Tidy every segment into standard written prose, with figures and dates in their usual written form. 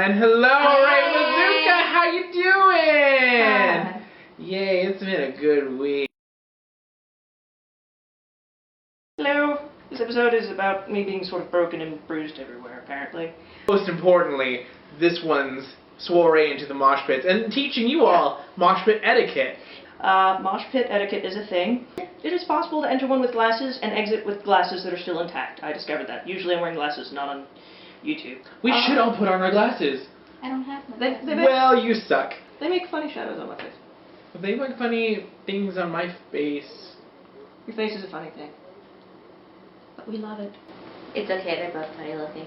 And hello, Rainbowzooka, how you doing? Hi. Yay, it's been a good week. Hello. This episode is about me being sort of broken and bruised everywhere, apparently. Most importantly, this one's soiree into the mosh pits and teaching you all mosh pit etiquette. Mosh pit etiquette is a thing. It is possible to enter one with glasses and exit with glasses that are still intact. I discovered that. Usually I'm wearing glasses, not on YouTube. We should all put on our glasses. I don't have my Well, you suck. They make funny shadows on my face. They make funny things on my face. Your face is a funny thing. But we love it. It's okay, they're both funny looking.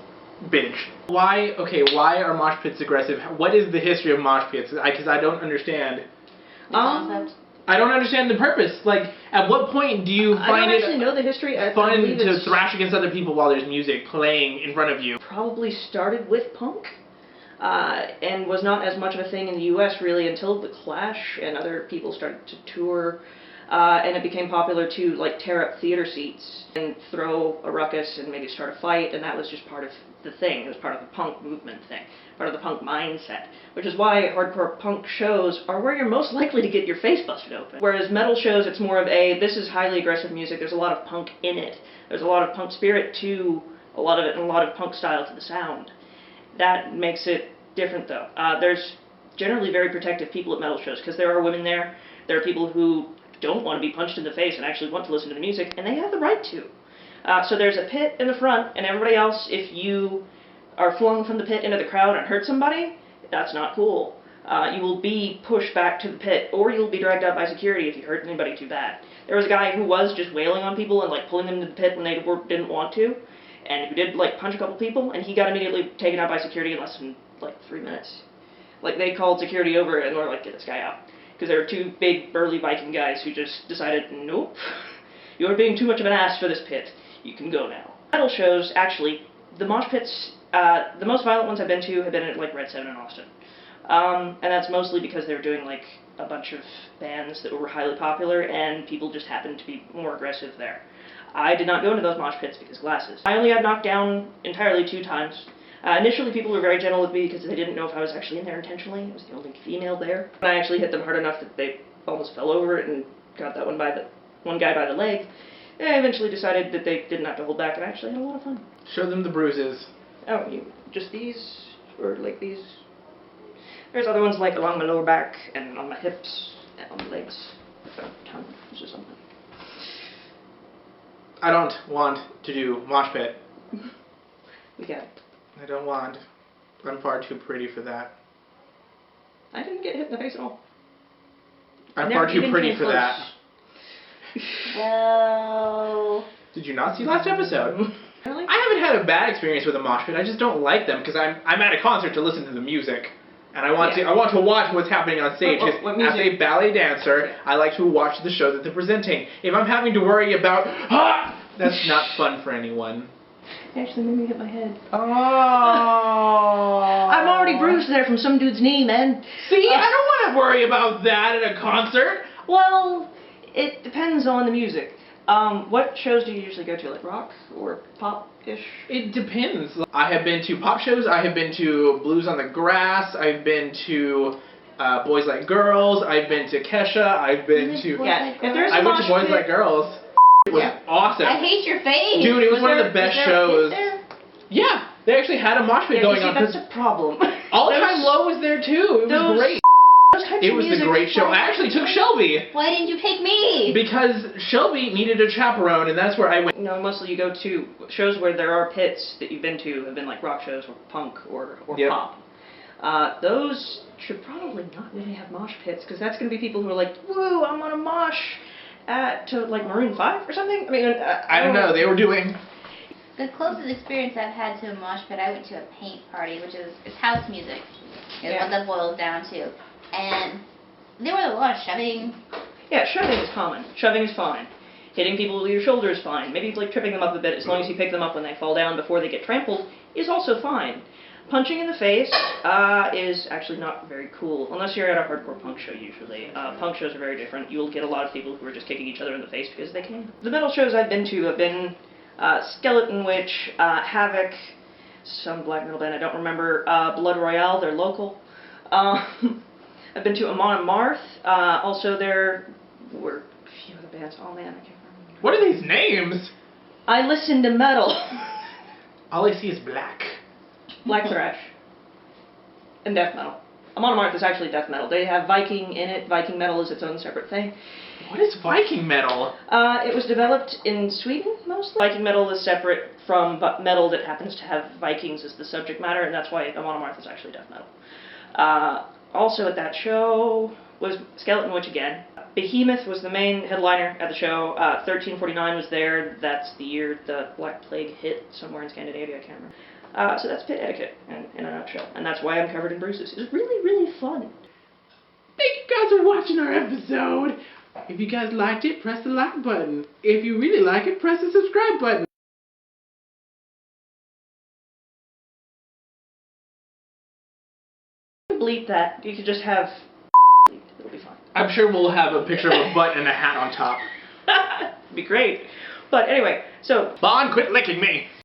Bitch. Why are mosh pits aggressive? What is the history of mosh pits? Because I don't understand. The concept. I don't understand the purpose. Like, at what point do you find I don't actually know the history. fun to thrash against other people while there's music playing in front of you? Probably started with punk, and was not as much of a thing in the U.S. really until The Clash and other people started to tour, and it became popular to like tear up theater seats and throw a ruckus and maybe start a fight, and that was just part of the thing. It was part of the punk movement thing, part of the punk mindset, which is why hardcore punk shows are where you're most likely to get your face busted open. Whereas metal shows, it's more of this is highly aggressive music, there's a lot of punk in it, there's a lot of punk spirit to a lot of it, and a lot of punk style to the sound. That makes it different though. There's generally very protective people at metal shows, because there are women there, there are people who don't want to be punched in the face and actually want to listen to the music, and they have the right to. So there's a pit in the front, and everybody else, if you are flung from the pit into the crowd and hurt somebody, that's not cool. You will be pushed back to the pit, or you'll be dragged out by security if you hurt anybody too bad. There was a guy who was just wailing on people and like pulling them into the pit when they didn't want to, and who did like punch a couple people, and he got immediately taken out by security in less than like 3 minutes. Like they called security over and were like, get this guy out. Because there were two big burly Viking guys who just decided, nope, you're being too much of an ass for this pit. You can go now. Metal shows, actually, the mosh pits, the most violent ones I've been to have been at like Red 7 in Austin. And that's mostly because they were doing like a bunch of bands that were highly popular and people just happened to be more aggressive there. I did not go into those mosh pits because glasses. I only got knocked down entirely 2 times. Initially people were very gentle with me because they didn't know if I was actually in there intentionally. I was the only female there. I actually hit them hard enough that they almost fell over and got that one guy by the leg. And I eventually decided that they didn't have to hold back, and I actually had a lot of fun. Show them the bruises. Oh, just these? Or like these? There's other ones like along my lower back, and on my hips, and on my legs. A ton. This is something. I don't want to do mosh pit. We got it. I don't want. I'm far too pretty for that. I didn't get hit in the face at all. I'm far too pretty for that. Well... Did you not see last episode? Really? I haven't had a bad experience with a mosh pit. I just don't like them because I'm at a concert to listen to the music, and I want to watch what's happening on stage. What music? As a ballet dancer, I like to watch the show that they're presenting. If I'm having to worry about that's not fun for anyone. It actually made me hit my head. Oh. I'm already bruised there from some dude's knee, man. See, I don't want to worry about that at a concert. Well, it depends on the music. What shows do you usually go to, like rock or pop-ish? It depends. I have been to pop shows, I have been to Blues on the Grass, I've been to Boys Like Girls, I've been to Kesha, I've been to... Yeah, if there's a I went to mosh Boys pit- Like Girls. It was awesome. I hate your face! Dude, it was one of the best shows. There? Yeah, they actually had a mosh pit going on. That's a problem. All Time Low was there too. It was great. It was a great show. I actually took Shelby. Why didn't you take me? Because Shelby needed a chaperone, and that's where I went. No, mostly you go to shows where there are pits that you've been to have been like rock shows or punk or pop. Those should probably not really have mosh pits because that's going to be people who are like, woo, I'm on a mosh to like Maroon 5 or something. I mean, I don't know. They were doing. The closest experience I've had to a mosh pit, I went to a paint party, which is house music. Is what that boils down to. And there was a lot of shoving. Yeah, shoving is common. Shoving is fine. Hitting people with your shoulder is fine. Maybe like tripping them up a bit, as long as you pick them up when they fall down before they get trampled, is also fine. Punching in the face is actually not very cool, unless you're at a hardcore punk show usually. Punk shows are very different. You'll get a lot of people who are just kicking each other in the face because they can. The metal shows I've been to have been Skeleton Witch, Havoc, some black metal band, I don't remember. Blood Royale, they're local. I've been to Amon Amarth. Also, there were a few other bands. Oh man, I can't remember. What are these names? I listen to metal. All I see is black. Black thrash. And death metal. Amon Amarth is actually death metal. They have Viking in it. Viking metal is its own separate thing. What is Viking metal? It was developed in Sweden, mostly. Viking metal is separate from metal that happens to have Vikings as the subject matter, and that's why Amon Amarth is actually death metal. Also at that show was Skeleton Witch again. Behemoth was the main headliner at the show. 1349 was there. That's the year the Black Plague hit somewhere in Scandinavia, I can't remember. So that's Pit Etiquette in a nutshell, and that's why I'm covered in bruises. It's really, really fun. Thank you guys for watching our episode. If you guys liked it, press the like button. If you really like it, press the subscribe button. Bleep that. You could just have it'll be fine. I'm sure we'll have a picture of a butt and a hat on top. It'd be great. But anyway, so... Bond, quit licking me!